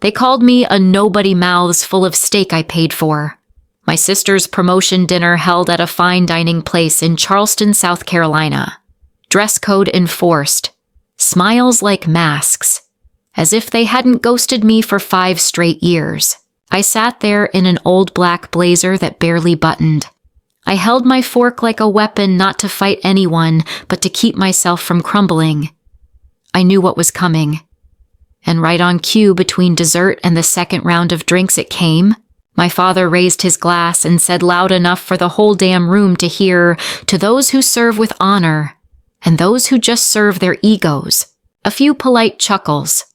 They called me a nobody mouths full of steak I paid for. My sister's promotion dinner held at a fine dining place in Charleston, South Carolina. Dress code enforced. Smiles like masks. As if they hadn't ghosted me for 5 straight years. I sat there in an old black blazer that barely buttoned. I held my fork like a weapon, not to fight anyone, but to keep myself from crumbling. I knew what was coming. And right on cue, between dessert and the second round of drinks it came, my father raised his glass and said loud enough for the whole damn room to hear, "To those who serve with honor, and those who just serve their egos." A few polite chuckles.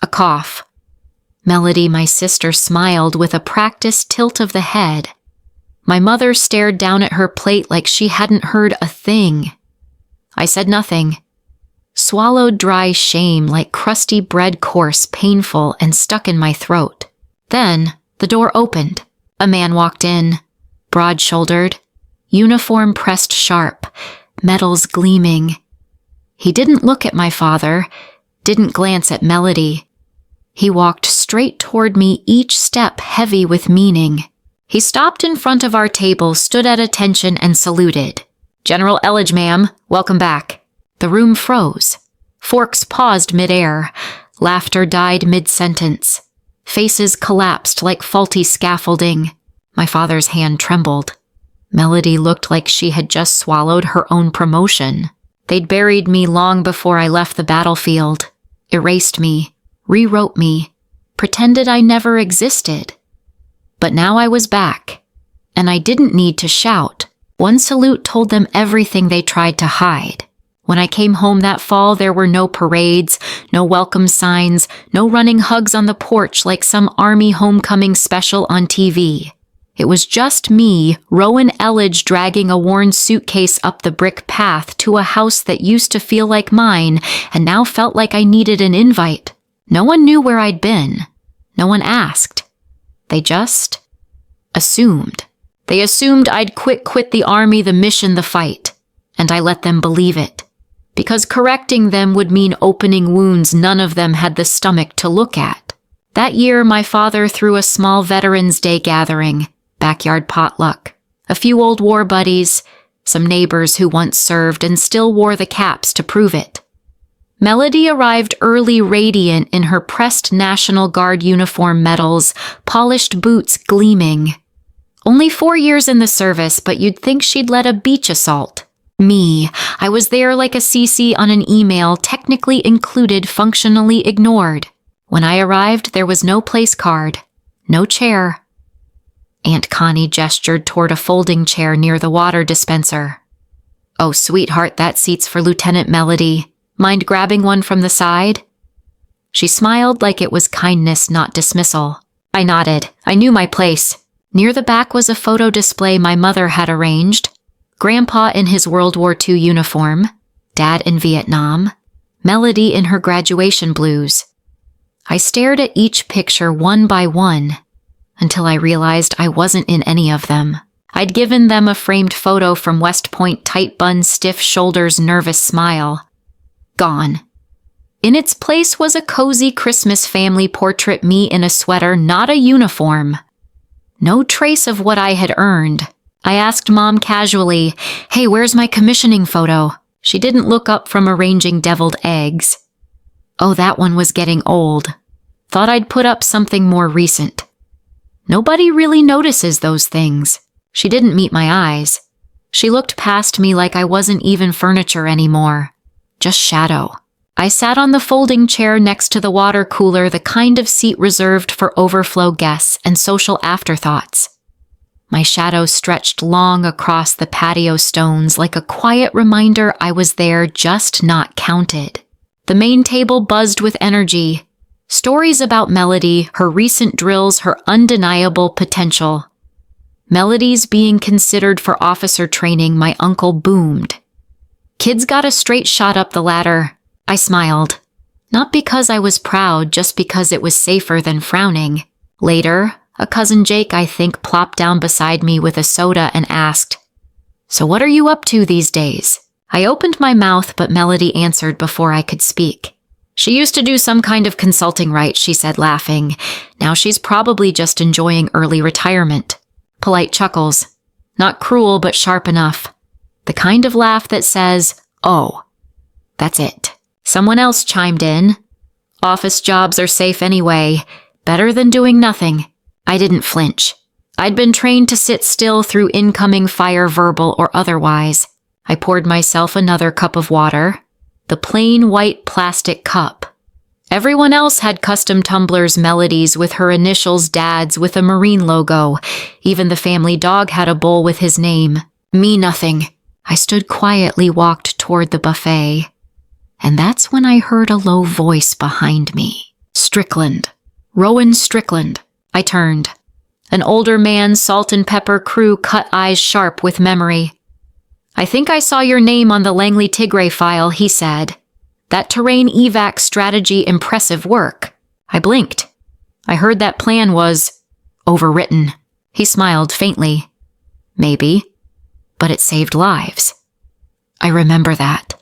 A cough. Melody, my sister, smiled with a practiced tilt of the head. My mother stared down at her plate like she hadn't heard a thing. I said nothing. Swallowed dry shame like crusty bread, coarse, painful, and stuck in my throat. Then the door opened. A man walked in, broad-shouldered, uniform pressed sharp, metals gleaming. He didn't look at my father, didn't glance at Melody. He walked straight toward me, each step heavy with meaning. He stopped in front of our table, stood at attention, and saluted. "General Elledge, ma'am, welcome back." The room froze. Forks paused midair. Laughter died mid-sentence. Faces collapsed like faulty scaffolding. My father's hand trembled. Melody looked like she had just swallowed her own promotion. They'd buried me long before I left the battlefield. Erased me. Rewrote me. Pretended I never existed. But now I was back. And I didn't need to shout. One salute told them everything they tried to hide. When I came home that fall, there were no parades, no welcome signs, no running hugs on the porch like some army homecoming special on TV. It was just me, Rowan Elledge, dragging a worn suitcase up the brick path to a house that used to feel like mine and now felt like I needed an invite. No one knew where I'd been. No one asked. They just assumed. They assumed I'd quit the army, the mission, the fight. And I let them believe it. Because correcting them would mean opening wounds none of them had the stomach to look at. That year, my father threw a small Veterans Day gathering, backyard potluck, a few old war buddies, some neighbors who once served and still wore the caps to prove it. Melody arrived early, radiant in her pressed National Guard uniform medals, polished boots gleaming. Only 4 years in the service, but you'd think she'd led a beach assault. Me, I was there like a CC on an email, technically included, functionally ignored. When I arrived, there was no place card, no chair. Aunt Connie gestured toward a folding chair near the water dispenser. "Oh, sweetheart, that seat's for Lieutenant Melody. Mind grabbing one from the side?" She smiled like it was kindness, not dismissal. I nodded. I knew my place. Near the back was a photo display my mother had arranged. Grandpa in his World War II uniform, Dad in Vietnam, Melody in her graduation blues. I stared at each picture one by one until I realized I wasn't in any of them. I'd given them a framed photo from West Point, tight bun, stiff shoulders, nervous smile. Gone. In its place was a cozy Christmas family portrait, me in a sweater, not a uniform. No trace of what I had earned. I asked Mom casually, "Hey, where's my commissioning photo?" She didn't look up from arranging deviled eggs. Oh, that one was getting old. Thought I'd put up something more recent. Nobody really notices those things. She didn't meet my eyes. She looked past me like I wasn't even furniture anymore. Just shadow. I sat on the folding chair next to the water cooler, the kind of seat reserved for overflow guests and social afterthoughts. My shadow stretched long across the patio stones like a quiet reminder I was there, just not counted. The main table buzzed with energy. Stories about Melody, her recent drills, her undeniable potential. Melody's being considered for officer training, my uncle boomed. Kids got a straight shot up the ladder. I smiled. Not because I was proud, just because it was safer than frowning. Later, a cousin Jake, I think, plopped down beside me with a soda and asked, "So what are you up to these days?" I opened my mouth, but Melody answered before I could speak. She used to do some kind of consulting, right? She said, laughing. Now she's probably just enjoying early retirement. Polite chuckles. Not cruel, but sharp enough. The kind of laugh that says, oh, that's it. Someone else chimed in. Office jobs are safe anyway. Better than doing nothing. I didn't flinch. I'd been trained to sit still through incoming fire, verbal or otherwise. I poured myself another cup of water. The plain white plastic cup. Everyone else had custom tumblers, Melodies with her initials, Dad's with a marine logo. Even the family dog had a bowl with his name. Me nothing. I stood quietly, walked toward the buffet. And that's when I heard a low voice behind me. Strickland. Rowan Strickland. I turned. An older man, salt and pepper crew, cut eyes sharp with memory. I think I saw your name on the Langley Tigray file, he said. That terrain evac strategy, impressive work. I blinked. I heard that plan was overwritten. He smiled faintly. Maybe, but it saved lives. I remember that.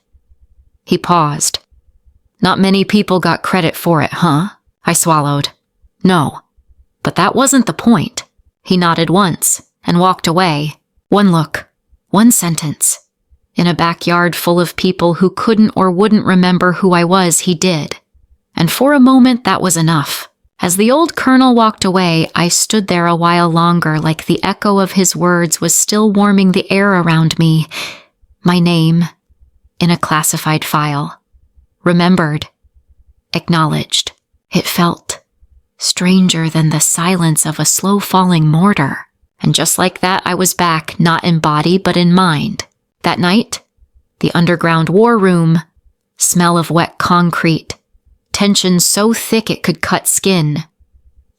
He paused. Not many people got credit for it, huh? I swallowed. No, but that wasn't the point. He nodded once and walked away. One look. One sentence. In a backyard full of people who couldn't or wouldn't remember who I was, he did. And for a moment, that was enough. As the old colonel walked away, I stood there a while longer, like the echo of his words was still warming the air around me. My name, in a classified file. Remembered. Acknowledged. It felt stranger than the silence of a slow-falling mortar. And just like that, I was back, not in body, but in mind. That night, the underground war room, smell of wet concrete, tension so thick it could cut skin.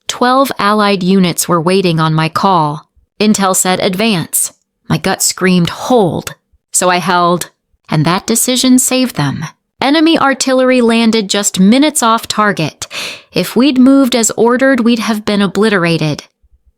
12 Allied units were waiting on my call. Intel said, advance. My gut screamed, hold. So I held, and that decision saved them. Enemy artillery landed just minutes off target. If we'd moved as ordered, we'd have been obliterated.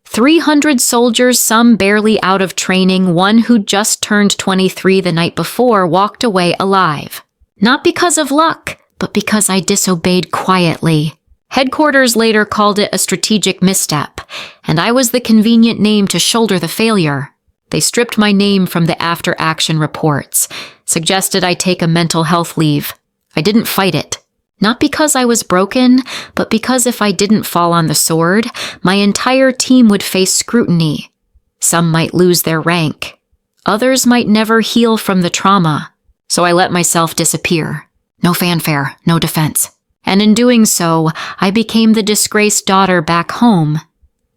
300 soldiers, some barely out of training, one who'd just turned 23 the night before, walked away alive. Not because of luck, but because I disobeyed quietly. Headquarters later called it a strategic misstep, and I was the convenient name to shoulder the failure. They stripped my name from the after-action reports, suggested I take a mental health leave. I didn't fight it. Not because I was broken, but because if I didn't fall on the sword, my entire team would face scrutiny. Some might lose their rank. Others might never heal from the trauma. So I let myself disappear. No fanfare, no defense. And in doing so, I became the disgraced daughter back home.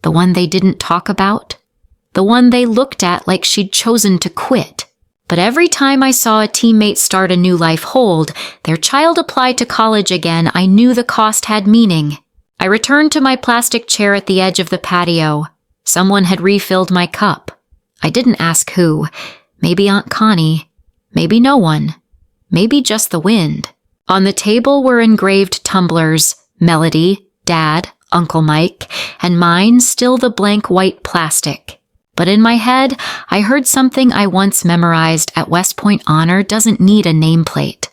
The one they didn't talk about. The one they looked at like she'd chosen to quit. But every time I saw a teammate start a new life hold, their child apply to college again, I knew the cost had meaning. I returned to my plastic chair at the edge of the patio. Someone had refilled my cup. I didn't ask who. Maybe Aunt Connie. Maybe no one. Maybe just the wind. On the table were engraved tumblers, Melody, Dad, Uncle Mike, and mine still the blank white plastic. But in my head, I heard something I once memorized at West Point Honor doesn't need a nameplate.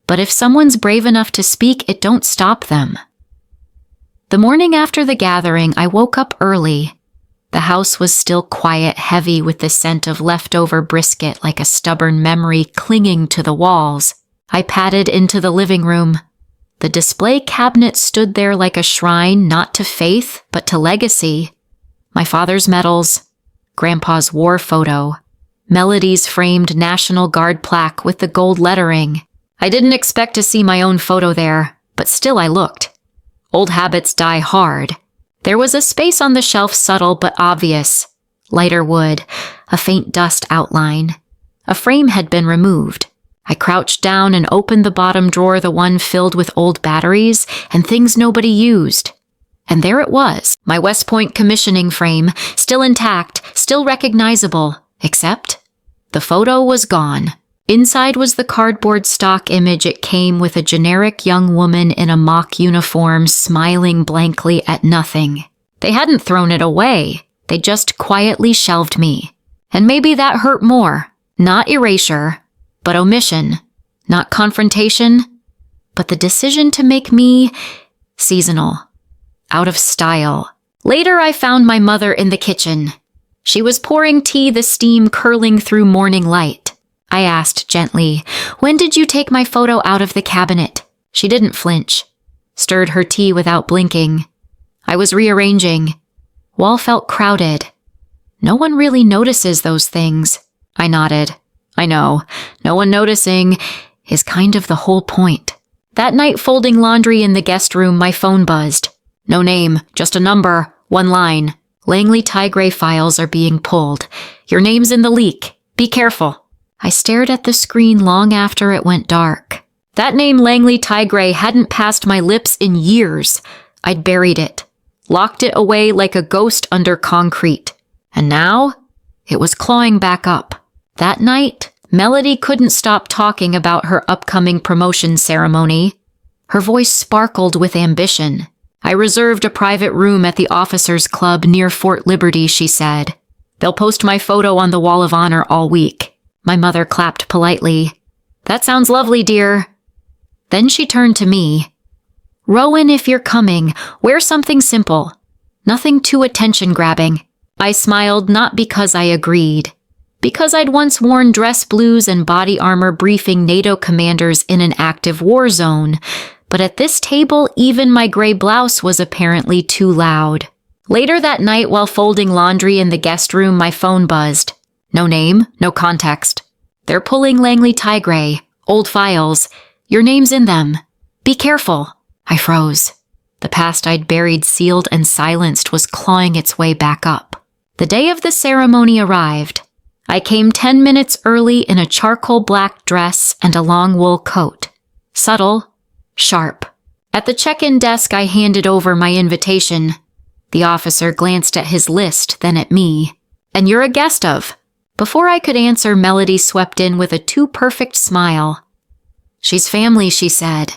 But if someone's brave enough to speak, it don't stop them. The morning after the gathering, I woke up early. The house was still quiet, heavy with the scent of leftover brisket like a stubborn memory clinging to the walls. I padded into the living room. The display cabinet stood there like a shrine, not to faith, but to legacy. My father's medals, Grandpa's war photo, Melody's framed National Guard plaque with the gold lettering. I didn't expect to see my own photo there, but still I looked. Old habits die hard. There was a space on the shelf, subtle but obvious. Lighter wood, a faint dust outline. A frame had been removed. I crouched down and opened the bottom drawer, the one filled with old batteries and things nobody used. And there it was, my West Point commissioning frame, still intact, still recognizable, except the photo was gone. Inside was the cardboard stock image. It came with a generic young woman in a mock uniform smiling blankly at nothing. They hadn't thrown it away. They just quietly shelved me. And maybe that hurt more. Not erasure, but omission. Not confrontation, but the decision to make me seasonal, out of style. Later, I found my mother in the kitchen. She was pouring tea, the steam curling through morning light. I asked gently, "When did you take my photo out of the cabinet?" She didn't flinch, stirred her tea without blinking. I was rearranging. Wall felt crowded. No one really notices those things. I nodded. I know, no one noticing is kind of the whole point. That night, folding laundry in the guest room, my phone buzzed. No name, just a number, one line. "Langley Tigray files are being pulled. Your name's in the leak. Be careful." I stared at the screen long after it went dark. That name, Langley Tigray, hadn't passed my lips in years. I'd buried it, locked it away like a ghost under concrete. And now, it was clawing back up. That night, Melody couldn't stop talking about her upcoming promotion ceremony. Her voice sparkled with ambition. "I reserved a private room at the officers' club near Fort Liberty," she said. "They'll post my photo on the wall of honor all week." My mother clapped politely. "That sounds lovely, dear." Then she turned to me. "Rowan, if you're coming, wear something simple. Nothing too attention-grabbing." I smiled, not because I agreed. Because I'd once worn dress blues and body armor briefing NATO commanders in an active war zone. But at this table, even my gray blouse was apparently too loud. Later that night, while folding laundry in the guest room, my phone buzzed. No name, no context. "They're pulling Langley Tigray. Old files. Your name's in them. Be careful." I froze. The past I'd buried, sealed, and silenced was clawing its way back up. The day of the ceremony arrived. I came 10 minutes early in a charcoal black dress and a long wool coat. Subtle, sharp. At the check-in desk, I handed over my invitation. The officer glanced at his list, then at me. "And you're a guest of." Before I could answer, Melody swept in with a too-perfect smile. "She's family," she said.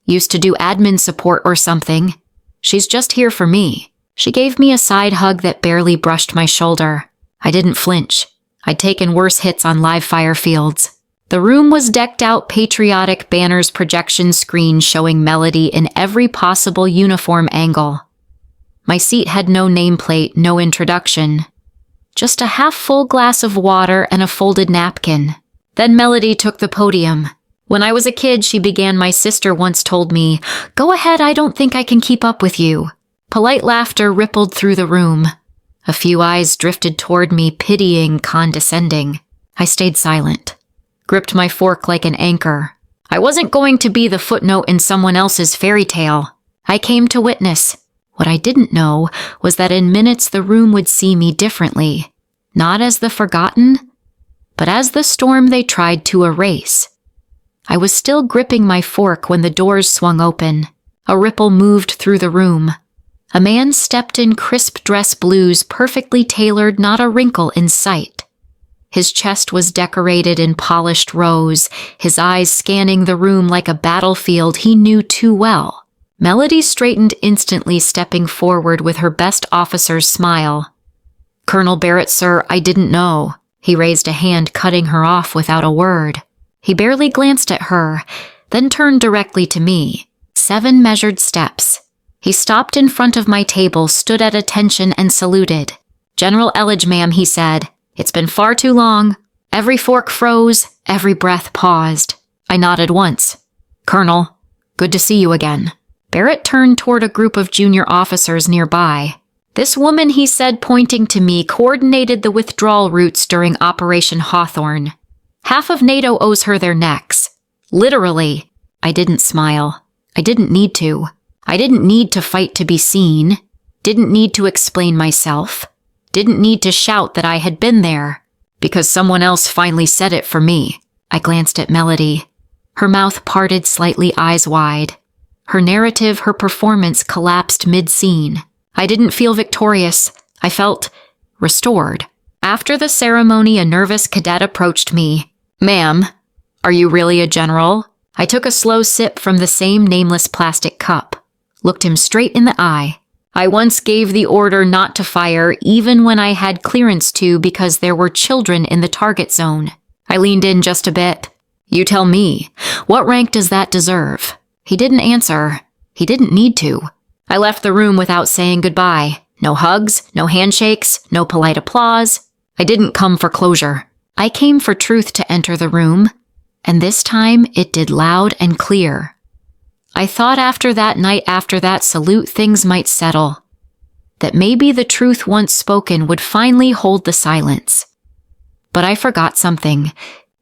"Used to do admin support or something. She's just here for me." She gave me a side hug that barely brushed my shoulder. I didn't flinch. I'd taken worse hits on live fire fields. The room was decked out, patriotic banners, projection screens showing Melody in every possible uniform angle. My seat had no nameplate, no introduction. Just a half-full glass of water and a folded napkin. Then Melody took the podium. When I was a kid, she began, "My sister once told me, 'Go ahead, I don't think I can keep up with you.'" Polite laughter rippled through the room. A few eyes drifted toward me, pitying, condescending. I stayed silent, gripped my fork like an anchor. I wasn't going to be the footnote in someone else's fairy tale. I came to witness. What I didn't know was that in minutes the room would see me differently. Not as the forgotten, but as the storm they tried to erase. I was still gripping my fork when the doors swung open. A ripple moved through the room. A man stepped in crisp dress blues, perfectly tailored, not a wrinkle in sight. His chest was decorated in polished rose, his eyes scanning the room like a battlefield he knew too well. Melody straightened instantly, stepping forward with her best officer's smile. "Colonel Barrett, sir, I didn't know." He raised a hand, cutting her off without a word. He barely glanced at her, then turned directly to me. 7 measured steps. He stopped in front of my table, stood at attention, and saluted. "General Elledge, ma'am," he said. "It's been far too long." Every fork froze, every breath paused. I nodded once. "Colonel, good to see you again." Barrett turned toward a group of junior officers nearby. "This woman," he said, pointing to me, "coordinated the withdrawal routes during Operation Hawthorne. Half of NATO owes her their necks. Literally." I didn't smile. I didn't need to. I didn't need to fight to be seen. Didn't need to explain myself. Didn't need to shout that I had been there. Because someone else finally said it for me. I glanced at Melody. Her mouth parted slightly, eyes wide. Her narrative, her performance collapsed mid-scene. I didn't feel victorious. I felt restored. After the ceremony, a nervous cadet approached me. "Ma'am, are you really a general?" I took a slow sip from the same nameless plastic cup. Looked him straight in the eye. I once gave the order not to fire, even when I had clearance to, because there were children in the target zone. I leaned in just a bit. "You tell me, what rank does that deserve?" He didn't answer. He didn't need to. I left the room without saying goodbye. No hugs, no handshakes, no polite applause. I didn't come for closure. I came for truth to enter the room, and this time it did loud and clear. I thought after that night, after that salute, things might settle. That maybe the truth once spoken would finally hold the silence. But I forgot something.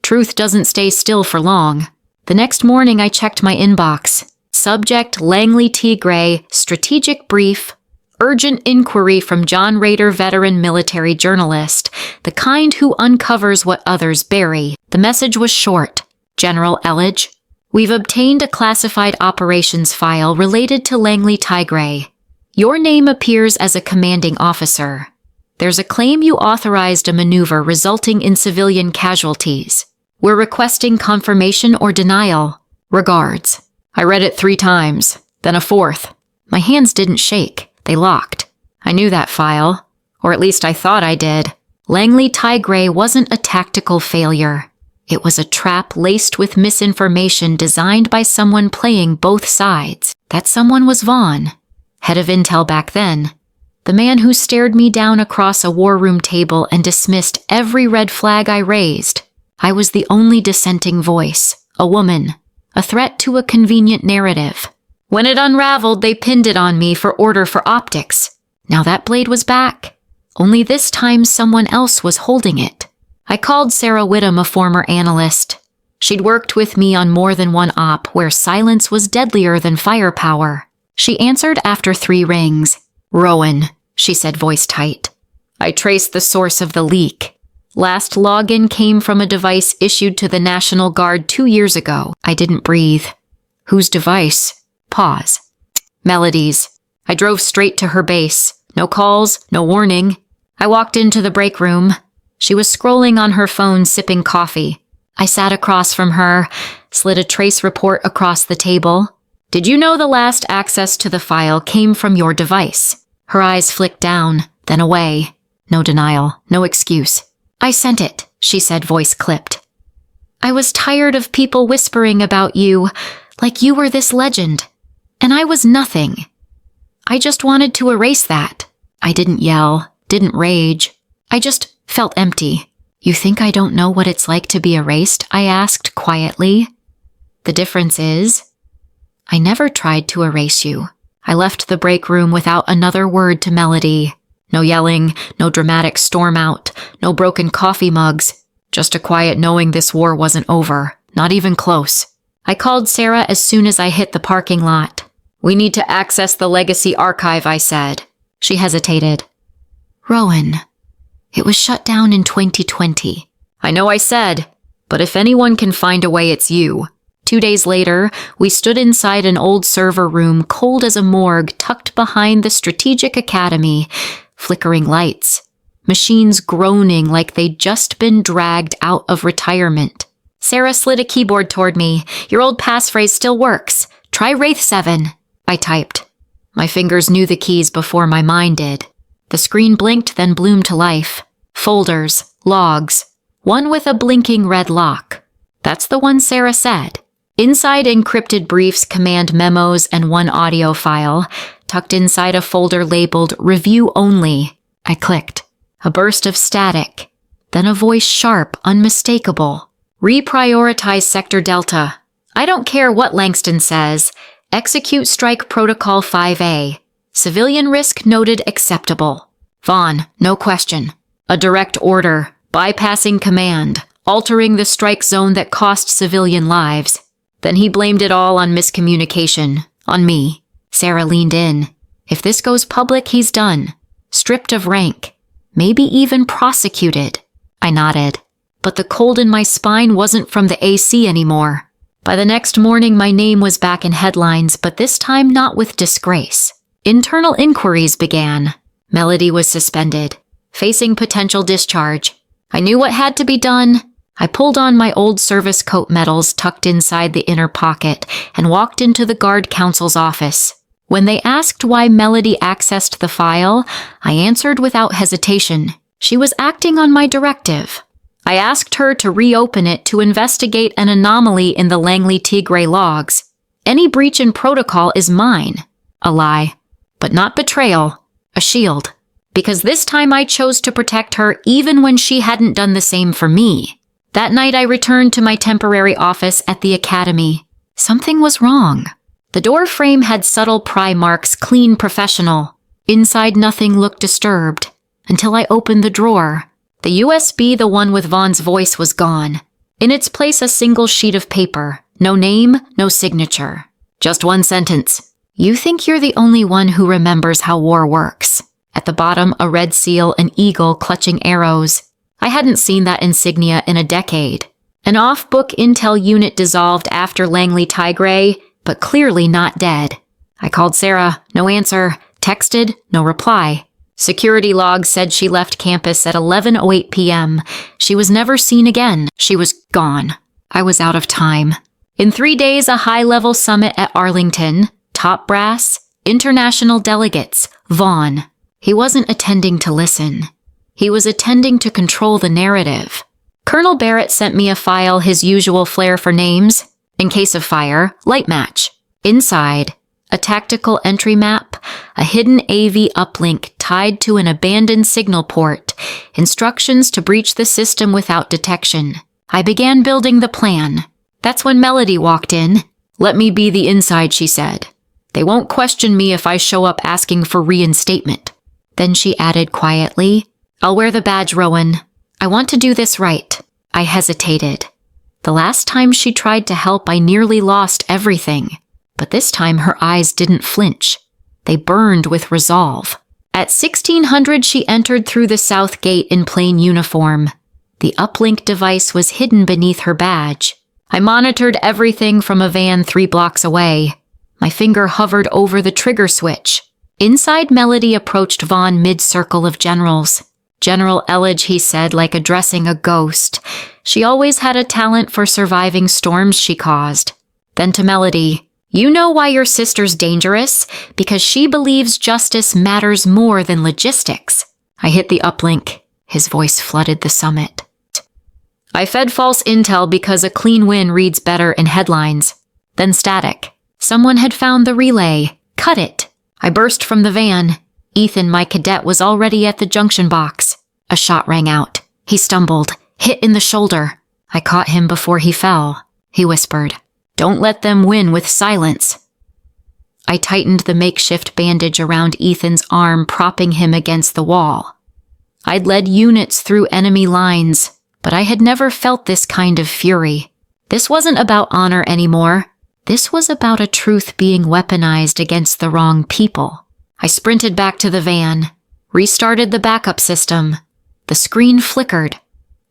Truth doesn't stay still for long. The next morning I checked my inbox. Subject Langley T. Gray, strategic brief, urgent inquiry from John Rader, veteran military journalist, the kind who uncovers what others bury. The message was short. General Elledge, we've obtained a classified operations file related to Langley T. Gray. Your name appears as a commanding officer. There's a claim you authorized a maneuver resulting in civilian casualties. We're requesting confirmation or denial. Regards. I read it 3 times, then a 4th. My hands didn't shake. They locked. I knew that file, or at least I thought I did. Langley T. Gray wasn't a tactical failure. It was a trap laced with misinformation designed by someone playing both sides. That someone was Vaughn, head of intel back then. The man who stared me down across a war room table and dismissed every red flag I raised. I was the only dissenting voice, a woman, a threat to a convenient narrative. When it unraveled, they pinned it on me for order for optics. Now that blade was back. Only this time someone else was holding it. I called Sarah Whittam, a former analyst. She'd worked with me on more than one op where silence was deadlier than firepower. She answered after 3 rings. Rowan, she said, voice tight. I traced the source of the leak. Last login came from a device issued to the National Guard 2 years ago. I didn't breathe. Whose device? Pause. Melody's. I drove straight to her base. No calls, no warning. I walked into the break room. She was scrolling on her phone, sipping coffee. I sat across from her, slid a trace report across the table. Did you know the last access to the file came from your device? Her eyes flicked down, then away. No denial, no excuse. I sent it, she said, voice clipped. I was tired of people whispering about you, like you were this legend. And I was nothing. I just wanted to erase that. I didn't yell, didn't rage. I just felt empty. You think I don't know what it's like to be erased? I asked quietly. The difference is, I never tried to erase you. I left the break room without another word to Melody. No yelling, no dramatic storm out, no broken coffee mugs. Just a quiet knowing this war wasn't over, not even close. I called Sarah as soon as I hit the parking lot. We need to access the legacy archive, I said. She hesitated. Rowan, it was shut down in 2020. I know I said, but if anyone can find a way, it's you. 2 days later, we stood inside an old server room cold as a morgue tucked behind the Strategic Academy, flickering lights, machines groaning like they'd just been dragged out of retirement. Sarah slid a keyboard toward me. Your old passphrase still works. Try Wraith 7. I typed. My fingers knew the keys before my mind did. The screen blinked, then bloomed to life. Folders, logs, one with a blinking red lock. That's the one Sarah said. Inside encrypted briefs, command memos, and one audio file, tucked inside a folder labeled Review Only. I clicked. A burst of static. Then a voice sharp, unmistakable. Reprioritize Sector Delta. I don't care what Langston says. Execute Strike Protocol 5A. Civilian risk noted acceptable. Vaughn, no question. A direct order, bypassing command, altering the strike zone that cost civilian lives. Then he blamed it all on miscommunication, on me. Sarah leaned in. If this goes public, he's done. Stripped of rank. Maybe even prosecuted. I nodded. But the cold in my spine wasn't from the AC anymore. By the next morning, my name was back in headlines, but this time not with disgrace. Internal inquiries began. Melody was suspended, facing potential discharge. I knew what had to be done. I pulled on my old service coat medals tucked inside the inner pocket and walked into the guard counsel's office. When they asked why Melody accessed the file, I answered without hesitation. She was acting on my directive. I asked her to reopen it to investigate an anomaly in the Langley T. Gray logs. Any breach in protocol is mine. A lie. But not betrayal. A shield. Because this time I chose to protect her even when she hadn't done the same for me. That night I returned to my temporary office at the academy. Something was wrong. The door frame had subtle pry marks, clean professional. Inside nothing looked disturbed. Until I opened the drawer. The USB, the one with Vaughn's voice, was gone. In its place a single sheet of paper. No name, no signature. Just one sentence. You think you're the only one who remembers how war works. At the bottom, a red seal, an eagle clutching arrows. I hadn't seen that insignia in a decade. An off-book intel unit dissolved after Langley Tigray, but clearly not dead. I called Sarah, no answer. Texted, no reply. Security logs said she left campus at 11:08 p.m. She was never seen again. She was gone. I was out of time. In 3 days, a high-level summit at Arlington. Top brass, international delegates, Vaughn. He wasn't attending to listen. He was attending to control the narrative. Colonel Barrett sent me a file, his usual flair for names. In case of fire, light match. Inside, a tactical entry map, a hidden AV uplink tied to an abandoned signal port, instructions to breach the system without detection. I began building the plan. That's when Melody walked in. Let me be the inside, she said. They won't question me if I show up asking for reinstatement. Then she added quietly, I'll wear the badge, Rowan. I want to do this right. I hesitated. The last time she tried to help, I nearly lost everything. But this time her eyes didn't flinch. They burned with resolve. At 1600, she entered through the south gate in plain uniform. The uplink device was hidden beneath her badge. I monitored everything from a van 3 blocks away. My finger hovered over the trigger switch. Inside, Melody approached Vaughn mid-circle of generals. General Elledge, he said, like addressing a ghost. She always had a talent for surviving storms she caused. Then to Melody, you know why your sister's dangerous? Because she believes justice matters more than logistics. I hit the uplink. His voice flooded the summit. I fed false intel because a clean win reads better in headlines. Then static. Someone had found the relay. Cut it. I burst from the van. Ethan, my cadet, was already at the junction box. A shot rang out. He stumbled, hit in the shoulder. I caught him before he fell. He whispered, Don't let them win with silence. I tightened the makeshift bandage around Ethan's arm, propping him against the wall. I'd led units through enemy lines, but I had never felt this kind of fury. This wasn't about honor anymore. This was about a truth being weaponized against the wrong people. I sprinted back to the van, restarted the backup system. The screen flickered.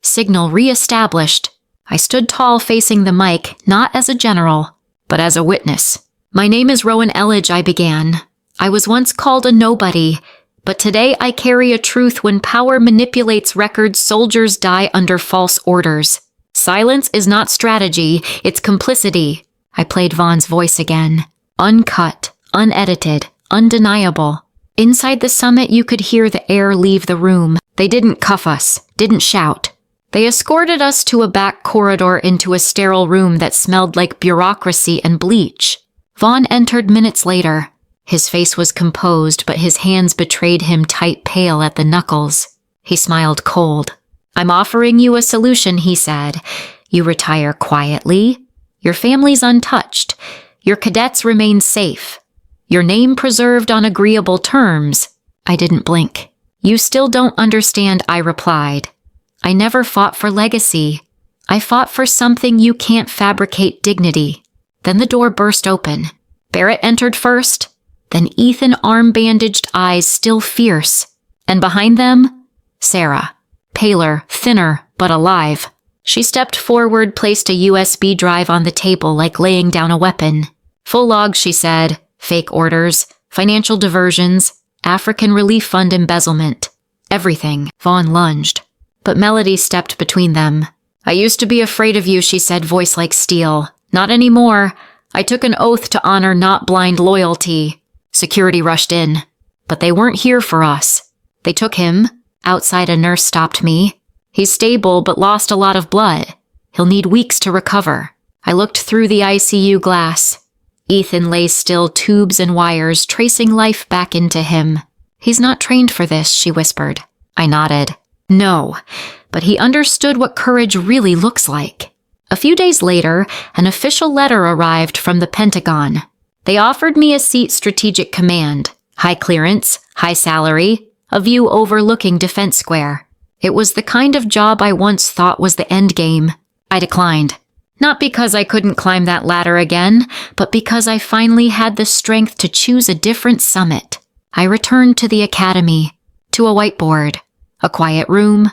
Signal re-established. I stood tall facing the mic, not as a general, but as a witness. My name is Rowan Elledge, I began. I was once called a nobody, but today I carry a truth. When power manipulates records, soldiers die under false orders. Silence is not strategy, it's complicity. I played Vaughn's voice again. Uncut, unedited, undeniable. Inside the summit, you could hear the air leave the room. They didn't cuff us, didn't shout. They escorted us to a back corridor into a sterile room that smelled like bureaucracy and bleach. Vaughn entered minutes later. His face was composed, but his hands betrayed him tight, pale at the knuckles. He smiled cold. I'm offering you a solution, he said. You retire quietly. Your family's untouched. Your cadets remain safe. Your name preserved on agreeable terms. I didn't blink. You still don't understand, I replied. I never fought for legacy. I fought for something you can't fabricate, dignity. Then the door burst open. Barrett entered first. Then Ethan, arm-bandaged, eyes still fierce. And behind them, Sarah. Paler, thinner, but alive. She stepped forward, placed a USB drive on the table like laying down a weapon. Full logs, she said. Fake orders, financial diversions, African Relief Fund embezzlement. Everything. Vaughn lunged. But Melody stepped between them. I used to be afraid of you, she said, voice like steel. Not anymore. I took an oath to honor, not blind loyalty. Security rushed in. But they weren't here for us. They took him. Outside, a nurse stopped me. He's stable, but lost a lot of blood. He'll need weeks to recover. I looked through the ICU glass. Ethan lay still, tubes and wires tracing life back into him. "He's not trained for this," she whispered. I nodded. No, but he understood what courage really looks like. A few days later, an official letter arrived from the Pentagon. They offered me a seat Strategic Command, high clearance, high salary, a view overlooking Defense Square. It was the kind of job I once thought was the end game. I declined. Not because I couldn't climb that ladder again, but because I finally had the strength to choose a different summit. I returned to the academy, to a whiteboard, a quiet room,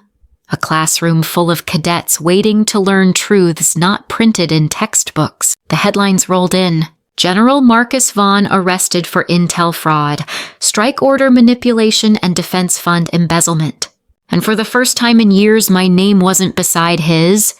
a classroom full of cadets waiting to learn truths not printed in textbooks. The headlines rolled in. General Marcus Vaughn arrested for intel fraud, strike order manipulation, and defense fund embezzlement. And for the first time in years, my name wasn't beside his,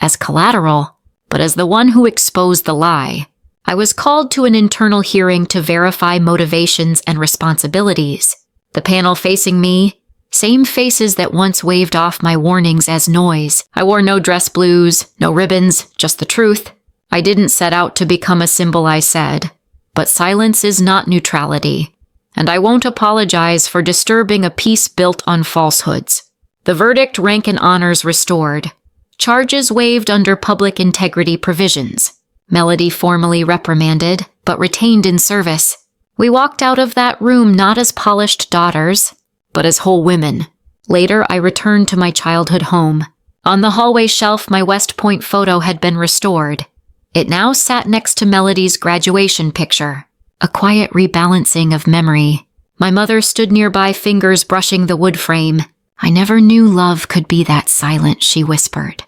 as collateral, but as the one who exposed the lie. I was called to an internal hearing to verify motivations and responsibilities. The panel facing me, same faces that once waved off my warnings as noise. I wore no dress blues, no ribbons, just the truth. I didn't set out to become a symbol, I said. But silence is not neutrality, and I won't apologize for disturbing a peace built on falsehoods. The verdict: rank and honors restored. Charges waived under public integrity provisions. Melody formally reprimanded, but retained in service. We walked out of that room not as polished daughters, but as whole women. Later, I returned to my childhood home. On the hallway shelf, my West Point photo had been restored. It now sat next to Melody's graduation picture, a quiet rebalancing of memory. My mother stood nearby, fingers brushing the wood frame. "I never knew love could be that silent," she whispered.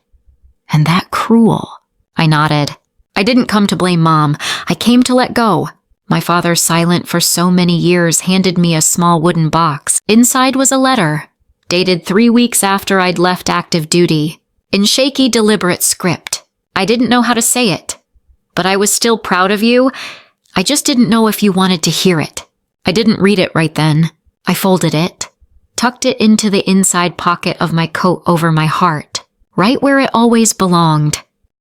"And that cruel." I nodded. I didn't come to blame Mom. I came to let go. My father, silent for so many years, handed me a small wooden box. Inside was a letter, dated 3 weeks after I'd left active duty, in shaky, deliberate script. I didn't know how to say it, but I was still proud of you. I just didn't know if you wanted to hear it. I didn't read it right then. I folded it, tucked it into the inside pocket of my coat over my heart, right where it always belonged.